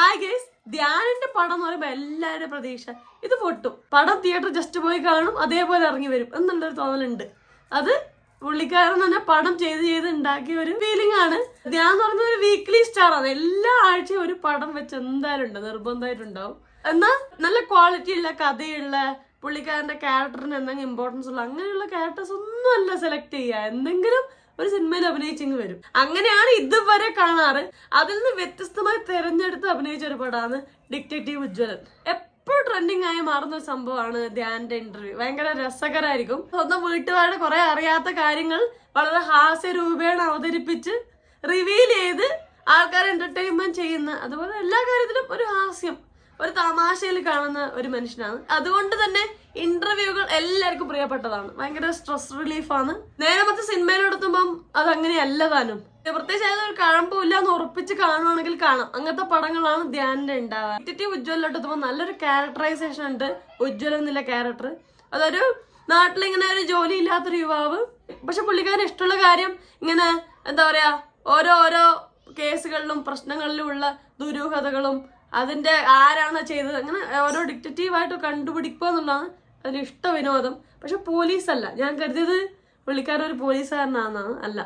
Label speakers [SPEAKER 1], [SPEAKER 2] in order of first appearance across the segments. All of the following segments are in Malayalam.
[SPEAKER 1] ഹായ് ഗൈസ്, ധ്യാനിന്റെ പടം എന്ന് പറയുമ്പോൾ എല്ലാവരുടെ പ്രതീക്ഷ ഇത് പൊട്ടും. പടം തിയേറ്റർ ജസ്റ്റ് പോയി കാണും, അതേപോലെ ഇറങ്ങി വരും എന്നുള്ളൊരു തോന്നലുണ്ട്. അത് പുള്ളിക്കാരൻ തന്നെ പടം ചെയ്ത് ഉണ്ടാക്കിയ ഒരു ഫീലിംഗ് ആണ്. ധ്യാൻ എന്ന് പറഞ്ഞ ഒരു വീക്ക്ലി സ്റ്റാർ ആണ്. എല്ലാ ആഴ്ചയും ഒരു പടം വെച്ച് എന്തായാലും ഉണ്ട്, നിർബന്ധമായിട്ടുണ്ടാവും. എന്നാൽ നല്ല ക്വാളിറ്റി ഉള്ള കഥയുള്ള പുള്ളിക്കാരന്റെ ക്യാരക്ടറിന് എന്തെങ്കിലും ഇമ്പോർട്ടൻസ് ഉള്ള അങ്ങനെയുള്ള ക്യാരക്ടേഴ്സ് ഒന്നും അല്ല സെലക്ട് ചെയ്യുക, എന്തെങ്കിലും ഒരു സിനിമയിൽ അഭിനയിച്ചെങ്കിൽ വരും. അങ്ങനെയാണ് ഇതുവരെ കാണാറ്. അതിൽ നിന്ന് വ്യത്യസ്തമായി തെരഞ്ഞെടുത്ത് അഭിനയിച്ച ഒരു പടമാണ് ഡിറ്റക്റ്റീവ് ഉജ്ജ്വലൻ. എപ്പോഴും ട്രെൻഡിങ് ആയി മാറുന്ന ഒരു സംഭവമാണ് ധ്യാന്റെ ഇന്റർവ്യൂ. ഭയങ്കര രസകരമായിരിക്കും. സ്വന്തം വീട്ടുകാരുടെ കുറെ അറിയാത്ത കാര്യങ്ങൾ വളരെ ഹാസ്യരൂപേണ അവതരിപ്പിച്ച് റിവീൽ ചെയ്ത് ആൾക്കാരെ എന്റർടൈൻമെന്റ് ചെയ്യുന്ന, അതുപോലെ എല്ലാ കാര്യത്തിലും ഒരു ഹാസ്യം, ഒരു തമാശയിൽ കാണുന്ന ഒരു മനുഷ്യനാണ്. അതുകൊണ്ട് തന്നെ ഇന്റർവ്യൂകൾ എല്ലാവർക്കും പ്രിയപ്പെട്ടതാണ്. ഭയങ്കര സ്ട്രെസ് റിലീഫാണ്. നേരെ മറ്റു സിനിമയിലെടുത്തുമ്പം അതങ്ങനെയല്ല താനും. പ്രത്യേകിച്ച് ഒരു കഴമ്പില്ല എന്ന് ഉറപ്പിച്ച് കാണുവാണെങ്കിൽ കാണാം. അങ്ങനത്തെ പടങ്ങളാണ് ധ്യാനിന്റെ ഉണ്ടാവുക. ഡിറ്റക്റ്റീവ് ഉജ്ജ്വലിലോട്ടെത്തുമ്പോൾ നല്ലൊരു ക്യാരക്ടറൈസേഷൻ ഉണ്ട്. ഉജ്ജ്വലൻ എന്നുള്ള ക്യാരക്ടർ, അതൊരു നാട്ടിലിങ്ങനെ ഒരു ജോലി ഇല്ലാത്തൊരു യുവാവ്. പക്ഷെ പുള്ളിക്കാരന് ഇഷ്ടമുള്ള കാര്യം ഇങ്ങനെ എന്താ പറയാ, ഓരോ കേസുകളിലും പ്രശ്നങ്ങളിലും ഉള്ള ദുരൂഹതകളും അതിന്റെ ആരാണ് ചെയ്തത് അങ്ങനെ ഓരോ ഡിറ്റക്റ്റീവായിട്ട് കണ്ടുപിടിക്കുക എന്നുള്ളതാണ് അതിന് ഇഷ്ട വിനോദം. പക്ഷെ പോലീസല്ല. ഞാൻ കരുതിയത് പുള്ളിക്കാരൻ ഒരു പോലീസുകാരനാണെന്നാണ്, അല്ല.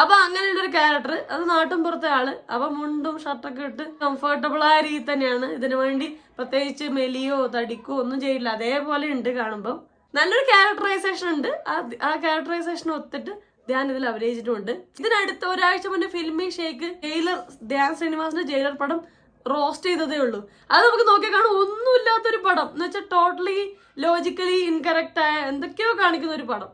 [SPEAKER 1] അപ്പൊ അങ്ങനെയുള്ളൊരു ക്യാരക്ടർ, അത് നാട്ടും പുറത്തെ ആള്. അപ്പൊ മുണ്ടും ഷർട്ടൊക്കെ ഇട്ട് കംഫർട്ടബിൾ ആയ രീതി തന്നെയാണ്. ഇതിനു വേണ്ടി പ്രത്യേകിച്ച് മെലിയോ തടിക്കോ ഒന്നും ചെയ്യില്ല, അതേപോലെ ഉണ്ട് കാണുമ്പോൾ. നല്ലൊരു ക്യാരക്ടറൈസേഷൻ ഉണ്ട്. ആ ക്യാരക്ടറൈസേഷൻ ഒത്തിട്ട് ധ്യാൻ ഇതിൽ അഭിനയിച്ചിട്ടുണ്ട്. ഇതിനടുത്ത ഒരാഴ്ച മുന്നേ ഫിൽമി ഷേക്ക് ജയിലർ, ധ്യാൻ ശ്രീനിവാസിന്റെ ജയിലർ പടം റോസ്റ്റ് ചെയ്തതേ ഉള്ളൂ. അത് നമുക്ക് നോക്കി കാണും, ഒന്നുമില്ലാത്തൊരു പടം എന്ന് വെച്ചാൽ ടോട്ടലി ലോജിക്കലി ഇൻകറക്റ്റ് ആയ എന്തൊക്കെയോ കാണിക്കുന്ന ഒരു പടം.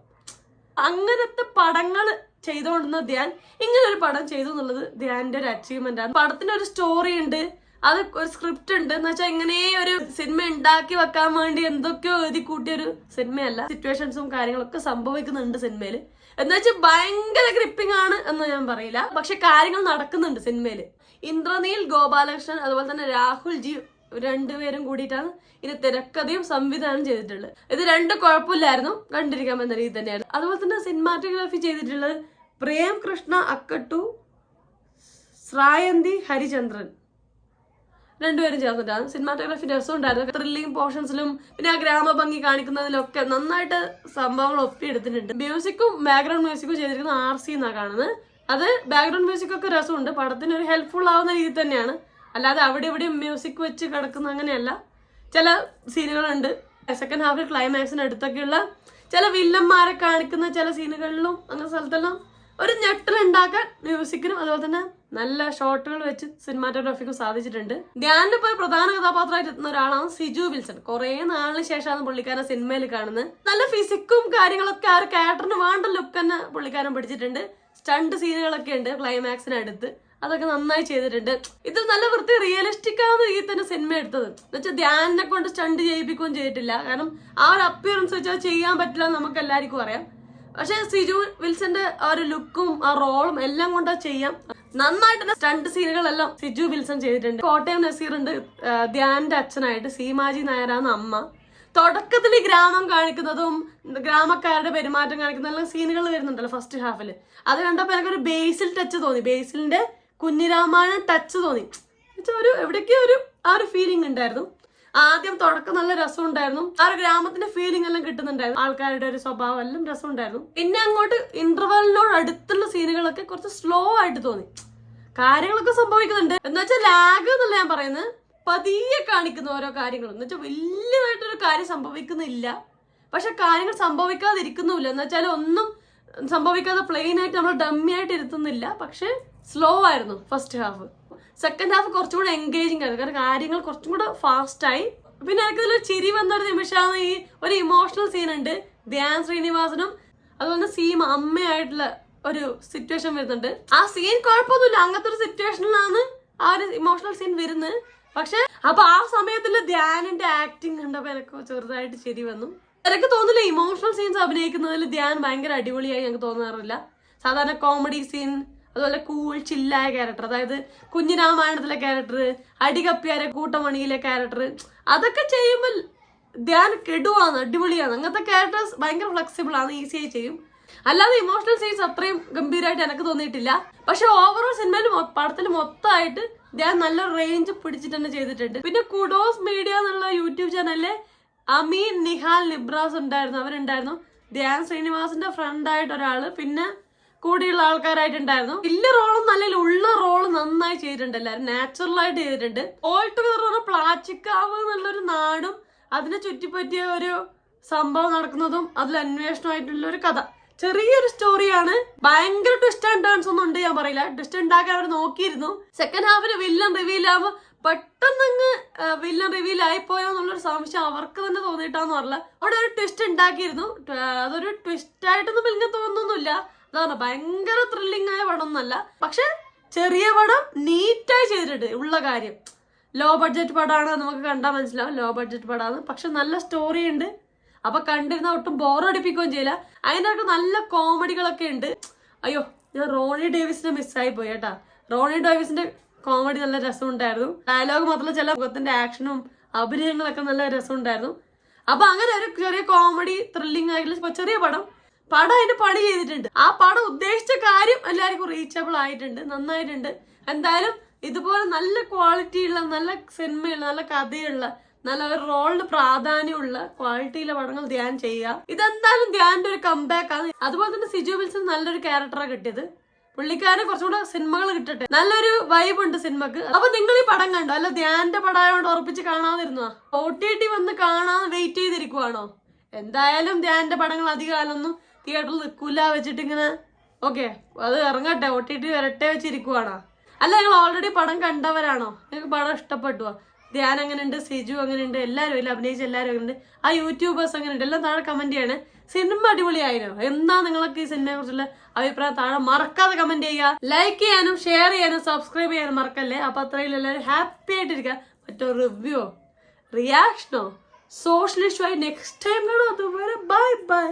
[SPEAKER 1] അങ്ങനത്തെ പടങ്ങൾ ചെയ്തുകൊണ്ടിരുന്ന ധ്യാൻ ഇങ്ങനെ ഒരു പടം ചെയ്തു എന്നുള്ളത് ധ്യാന്റെ ഒരു അച്ചീവ്മെന്റ് ആണ്. പടത്തിന്റെ ഒരു സ്റ്റോറി ഉണ്ട്, അത് ഒരു സ്ക്രിപ്റ്റ് ഉണ്ട്. എന്ന് വെച്ചാൽ ഇങ്ങനെ ഒരു സിനിമ ഉണ്ടാക്കി വെക്കാൻ വേണ്ടി എന്തൊക്കെയോ എഴുതി കൂട്ടിയൊരു സിനിമയല്ല. സിറ്റുവേഷൻസും കാര്യങ്ങളൊക്കെ സംഭവിക്കുന്നുണ്ട് സിനിമയില്. എന്ന് വെച്ചാൽ ഭയങ്കര ഗ്രിപ്പിംഗ് ആണ് എന്ന് ഞാൻ പറയില്ല, പക്ഷെ കാര്യങ്ങൾ നടക്കുന്നുണ്ട് സിനിമയില്. ഇന്ദ്രനീൽ ഗോപാലകൃഷ്ണൻ അതുപോലെ തന്നെ രാഹുൽ ജി രണ്ടുപേരും കൂടിയിട്ടാണ് ഇത് തിരക്കഥയും സംവിധാനം ചെയ്തിട്ടുള്ളത്. ഇത് രണ്ടും കുഴപ്പമില്ലായിരുന്നു, കണ്ടിരിക്കാൻ എന്ന രീതി തന്നെയാണ്. അതുപോലെ തന്നെ സിനിമാറ്റോഗ്രാഫി ചെയ്തിട്ടുള്ളത് പ്രേം കൃഷ്ണ അക്കട്ടു, ശ്രായന്തി ഹരിചന്ദ്രൻ രണ്ടുപേരും ചേർന്നിട്ടാണ്. സിനിമാറ്റോഗ്രാഫി രസമുണ്ടായിരുന്നു. ത്രില്ലിംഗ് പോർഷൻസിലും പിന്നെ ആ ഗ്രാമഭംഗി കാണിക്കുന്നതിലൊക്കെ നന്നായിട്ട് സംഭവങ്ങൾ ഒപ്പിയെടുത്തിട്ടുണ്ട്. മ്യൂസിക്കും ബാക്ക്ഗ്രൗണ്ട് മ്യൂസിക്കും ചെയ്തിരിക്കുന്ന RC എന്നാണ് കാണുന്നത്. അത് ബാക്ക്ഗ്രൗണ്ട് മ്യൂസിക് ഒക്കെ രസമുണ്ട്, പടത്തിന് ഒരു ഹെൽപ്ഫുൾ ആവുന്ന രീതി തന്നെയാണ്. അല്ലാതെ അവിടെ ഇവിടെയും മ്യൂസിക് വെച്ച് കിടക്കുന്ന അങ്ങനെയല്ല. ചില സീനുകളുണ്ട് സെക്കൻഡ് ഹാഫിൽ ക്ലൈമാക്സിന് അടുത്തൊക്കെയുള്ള ചില വില്ലന്മാരെ കാണിക്കുന്ന ചില സീനുകളിലും അങ്ങനെ സ്ഥലത്തെല്ലാം ഒരു ഞെട്ടലുണ്ടാക്കാൻ മ്യൂസിക്കിനും അതുപോലെ തന്നെ നല്ല ഷോട്ടുകൾ വെച്ച് സിനിമാറ്റോഗ്രാഫിക്കും സാധിച്ചിട്ടുണ്ട്. ധ്യാനിന്റെ ഇപ്പോൾ പ്രധാന കഥാപാത്രമായിട്ട് എത്തുന്ന ഒരാളാണ് സിജു വിൽസൺ. കുറെ നാളിന് ശേഷമാണ് പുള്ളിക്കാരൻ സിനിമയിൽ കാണുന്നത്. നല്ല ഫിസിക്കും കാര്യങ്ങളൊക്കെ ആ ഒരു ക്യാരക്ടറിന് വേണ്ട ലുക്ക് തന്നെ പുള്ളിക്കാരൻ പിടിച്ചിട്ടുണ്ട്. സ്റ്റണ്ട് സീനുകളൊക്കെ ഉണ്ട് ക്ലൈമാക്സിനടുത്ത്, അതൊക്കെ നന്നായി ചെയ്തിട്ടുണ്ട്. ഇത് നല്ല വൃത്തി റിയലിസ്റ്റിക് ആവുന്ന രീതിയിൽ തന്നെ സിനിമ എടുത്തത്. എന്നുവെച്ചാൽ ധ്യാനിനെ കൊണ്ട് സ്റ്റണ്ട് ചെയ്യിപ്പിക്കുകയും ചെയ്തിട്ടില്ല. കാരണം ആ ഒരു അപ്പിയറൻസ് വെച്ചാൽ ചെയ്യാൻ പറ്റില്ല എന്ന് നമുക്ക് എല്ലാവർക്കും അറിയാം. പക്ഷെ സിജു വിൽസന്റെ ആ ഒരു ലുക്കും ആ റോളും എല്ലാം കൊണ്ടാ ചെയ്യാം. നന്നായിട്ട് സ്റ്റണ്ട് സീനുകളെല്ലാം സിജു വിൽസൺ ചെയ്തിട്ടുണ്ട്. കോട്ടയം നസീർ ഉണ്ട് ധ്യാന്റെ അച്ഛനായിട്ട്. സീമാജി നായരാണ് അമ്മ. തുടക്കത്തിൽ ഈ ഗ്രാമം കാണിക്കുന്നതും ഗ്രാമക്കാരുടെ പെരുമാറ്റം കാണിക്കുന്നതെല്ലാം സീനുകൾ വരുന്നുണ്ടല്ലോ ഫസ്റ്റ് ഹാഫില്. അത് കണ്ടപ്പോൾ എനിക്കൊരു ബേസിൽ ടച്ച് തോന്നി, ബേസിലിന്റെ കുഞ്ഞിരാമായണം ടച്ച് തോന്നി. ഒരു എവിടേക്കോ ആ ഒരു ഫീലിംഗ് ഉണ്ടായിരുന്നു. ആദ്യം തുടക്കം നല്ല രസം ഉണ്ടായിരുന്നു, ആ ഒരു ഗ്രാമത്തിന്റെ ഫീലിംഗ് എല്ലാം കിട്ടുന്നുണ്ടായിരുന്നു. ആൾക്കാരുടെ ഒരു സ്വഭാവം എല്ലാം രസം ഉണ്ടായിരുന്നു. പിന്നെ അങ്ങോട്ട് ഇന്റർവെലിനോട് അടുത്തുള്ള സീനുകളൊക്കെ കുറച്ച് സ്ലോ ആയിട്ട് തോന്നി. കാര്യങ്ങളൊക്കെ സംഭവിക്കുന്നുണ്ട്, എന്ന് വെച്ചാൽ ലാഗ് എന്നല്ല ഞാൻ പറയുന്നത്, പതിയെ കാണിക്കുന്ന ഓരോ കാര്യങ്ങളും. എന്ന് വെച്ചാൽ വലിയതായിട്ടൊരു കാര്യം സംഭവിക്കുന്നില്ല, പക്ഷെ കാര്യങ്ങൾ സംഭവിക്കാതിരിക്കുന്നുമില്ല. എന്ന് വെച്ചാൽ ഒന്നും സംഭവിക്കാതെ പ്ലെയിൻ ആയിട്ട് നമ്മൾ ഡമ്മി ആയിട്ട് ഇരുത്തുന്നില്ല. പക്ഷെ സ്ലോ ആയിരുന്നു ഫസ്റ്റ് ഹാഫ്. സെക്കൻഡ് ഹാഫ് കുറച്ചും കൂടെ എൻഗേജിങ് ആയിരുന്നു, കാരണം കാര്യങ്ങൾ കുറച്ചും കൂടെ ഫാസ്റ്റായി. പിന്നെ എനിക്കിതിലൊരു ചിരി വന്നൊരു നിമിഷമാണ് ഈ ഒരു ഇമോഷണൽ സീൻ ഉണ്ട് ധ്യാൻ ശ്രീനിവാസനും അതുപോലെ സീമ അമ്മയായിട്ടുള്ള ഒരു സിറ്റുവേഷൻ വരുന്നുണ്ട്. ആ സീൻ കുഴപ്പമൊന്നുമില്ല, അങ്ങനത്തെ ഒരു സിറ്റുവേഷനിലാണ് ആ ഒരു ഇമോഷണൽ സീൻ വരുന്നത്. പക്ഷെ അപ്പൊ ആ സമയത്തില് ധ്യാനിന്റെ ആക്ടിങ് കണ്ടപ്പോ എനിക്ക് ചെറുതായിട്ട് ശരി വന്നു. എനിക്ക് തോന്നില്ല ഇമോഷണൽ സീൻസ് അഭിനയിക്കുന്നതിൽ ധ്യാൻ ഭയങ്കര അടിപൊളിയായി ഞങ്ങൾക്ക് തോന്നാറില്ല. സാധാരണ കോമഡി സീൻ അതുപോലെ കൂൾ ചില്ലായ ക്യാരക്ടർ, അതായത് കുഞ്ഞിരാമായണത്തിലെ ക്യാരക്ടർ, അടികപ്പിയാരെ കൂട്ടമണിയിലെ ക്യാരക്ടർ, അതൊക്കെ ചെയ്യുമ്പോൾ ധ്യാൻ കെടുവാണ്, അടിപൊളിയാണ്. അങ്ങനത്തെ ക്യാരക്ടേഴ്സ് ഭയങ്കര ഫ്ലെക്സിബിൾ ആണ്, ഈസിയായി ചെയ്യും. അല്ലാതെ ഇമോഷണൽ സീൻസ് അത്രയും ഗംഭീരമായിട്ട് എനിക്ക് തോന്നിയിട്ടില്ല. പക്ഷെ ഓവറോൾ സിനിമയിൽ പടത്തിൽ മൊത്തമായിട്ട് ധ്യാൻ നല്ല റേഞ്ച് പിടിച്ചിട്ട് തന്നെ ചെയ്തിട്ടുണ്ട്. പിന്നെ കുഡോസ് മീഡിയ എന്നുള്ള യൂട്യൂബ് ചാനലിലെ അമീൻ, നിഹാൽ, നിബ്രാസ് ഉണ്ടായിരുന്നു, അവരുണ്ടായിരുന്നു. ധ്യാൻ ശ്രീനിവാസിന്റെ ഫ്രണ്ടായിട്ട് ഒരാള്, പിന്നെ കൂടിയുള്ള ആൾക്കാരായിട്ടുണ്ടായിരുന്നു. വലിയ റോളൊന്നും അല്ലെങ്കിൽ ഉള്ള റോള് നന്നായി ചെയ്തിട്ടുണ്ട്. എല്ലാവരും നാച്ചുറൽ ആയിട്ട് ചെയ്തിട്ടുണ്ട്. ഓൾ ടുഗദർ പറഞ്ഞ പ്ലാച്ചിക്കാവ് എന്നുള്ളൊരു നാടും അതിനെ ചുറ്റിപ്പറ്റിയ ഒരു സംഭവം നടക്കുന്നതും അതിൽ അന്വേഷണമായിട്ടുള്ള ഒരു കഥ. ചെറിയൊരു സ്റ്റോറിയാണ്. ഭയങ്കര ട്വിസ്റ്റ് ആൻഡ് ടേൺസ് ഒന്നും ഉണ്ട് ഞാൻ പറയില്ല. ട്വിസ്റ്റ് ഉണ്ടാക്കാൻ അവർ നോക്കിയിരുന്നു. സെക്കൻഡ് ഹാഫിന് വില്ലൻ റിവീൽ ആവുമ്പോ പെട്ടെന്ന് വില്ലൻ റിവീൽ ആയിപ്പോയോ എന്നുള്ളൊരു സംശയം അവർക്ക് തന്നെ തോന്നിയിട്ടാന്ന് പറഞ്ഞില്ല. അവിടെ ഒരു ട്വിസ്റ്റ് ഉണ്ടാക്കിയിരുന്നു. അതൊരു ട്വിസ്റ്റ് ആയിട്ടൊന്നും എനിക്ക് തോന്നുന്നില്ല. അതാണ് ഭയങ്കര ത്രില്ലിംഗ് ആയ പടം ഒന്നല്ല. പക്ഷെ ചെറിയ പടം നീറ്റായി ചെയ്തിട്ടുണ്ട്. ഉള്ള കാര്യം ലോ ബഡ്ജറ്റ് പടമാണ്, നമുക്ക് കണ്ടാൽ മനസ്സിലാവും ലോ ബഡ്ജറ്റ് പടമാണ്. പക്ഷെ നല്ല സ്റ്റോറി ഉണ്ട്. അപ്പൊ കണ്ടിരുന്ന ഒട്ടും ബോറടിപ്പിക്കുകയും ചെയ്യില്ല. അതിനകത്ത് നല്ല കോമഡികളൊക്കെ ഉണ്ട്. അയ്യോ, ഞാൻ റോണി ഡേവിസിനെ മിസ്സായി പോയി കേട്ടാ. റോണി ഡേവിസിന്റെ കോമഡി നല്ല രസമുണ്ടായിരുന്നു. ഡയലോഗ് മാത്രമല്ല ചില മുഖത്തിന്റെ ആക്ഷനും അഭിനയങ്ങളൊക്കെ നല്ല രസമുണ്ടായിരുന്നു. അപ്പൊ അങ്ങനെ ഒരു ചെറിയ കോമഡി ത്രില്ലിംഗ് ആയിട്ടുള്ള ചെറിയ പടം അതിന്റെ പണി ചെയ്തിട്ടുണ്ട്. ആ പടം ഉദ്ദേശിച്ച കാര്യം എല്ലാവർക്കും റീച്ചബിൾ ആയിട്ടുണ്ട്, നന്നായിട്ടുണ്ട്. എന്തായാലും ഇതുപോലെ നല്ല ക്വാളിറ്റിയുള്ള, നല്ല സിനിമയുള്ള, നല്ല കഥയുള്ള, നല്ല ഒരു റോളിന് പ്രാധാന്യമുള്ള ക്വാളിറ്റിയിലെ പടങ്ങൾ ധ്യാൻ ചെയ്യുക. ഇതെന്തായാലും ധ്യാന്റെ ഒരു കംബാക്ക് ആണ്. അതുപോലെ തന്നെ സിജു വിൽസൺ നല്ലൊരു ക്യാരക്ടറാണ് കിട്ടിയത്. പുള്ളിക്കാരന് കുറച്ചുകൂടെ സിനിമകൾ കിട്ടട്ടെ. നല്ലൊരു വൈബ് ഉണ്ട് സിനിമക്ക്. അപ്പൊ നിങ്ങൾ ഈ പടം കണ്ടോ? അല്ല ധ്യാന്റെ പടമായോണ്ട് ഉറപ്പിച്ച് കാണാതിരുന്നോ? OTT വന്ന് കാണാൻ വെയിറ്റ് ചെയ്തിരിക്കുവാണോ? എന്തായാലും ധ്യാന്റെ പടങ്ങൾ അധിക കാലമൊന്നും തിയേറ്ററിൽ നിൽക്കൂല വെച്ചിട്ട് ഇങ്ങനെ ഓക്കെ അത് ഇറങ്ങട്ടെ OTT വരട്ടെ വെച്ചിരിക്കുവാണോ? അല്ല നിങ്ങൾ ഓൾറെഡി പടം കണ്ടവരാണോ? നിങ്ങൾക്ക് പടം ഇഷ്ടപ്പെട്ടുവോ? ധ്യാൻ അങ്ങനെയുണ്ട്, സിജു അങ്ങനെയുണ്ട്, എല്ലാവരും ഇല്ല അഭിനയിച്ച എല്ലാവരും അങ്ങനെയുണ്ട്, ആ യൂട്യൂബേഴ്സ് അങ്ങനെയുണ്ട്. എല്ലാം താഴെ കമന്റ് ചെയ്യണേ. സിനിമ അടിപൊളിയായിരുന്നു. എന്താ നിങ്ങൾക്ക് ഈ സിനിമയെ കുറിച്ചുള്ള അഭിപ്രായം താഴെ മറക്കാതെ കമന്റ് ചെയ്യുക. ലൈക്ക് ചെയ്യാനും ഷെയർ ചെയ്യാനും സബ്സ്ക്രൈബ് ചെയ്യാനും മറക്കല്ലേ. അപ്പൊ അത്രയും എല്ലാവരും ഹാപ്പി ആയിട്ടിരിക്കുക. മറ്റോ റിവ്യൂ റിയാക്ഷനോ സോഷ്യൽ ഇഷ്യൂ ആയി നെക്സ്റ്റ് ടൈം കാണാം. അതുവരെ ബൈ ബൈ.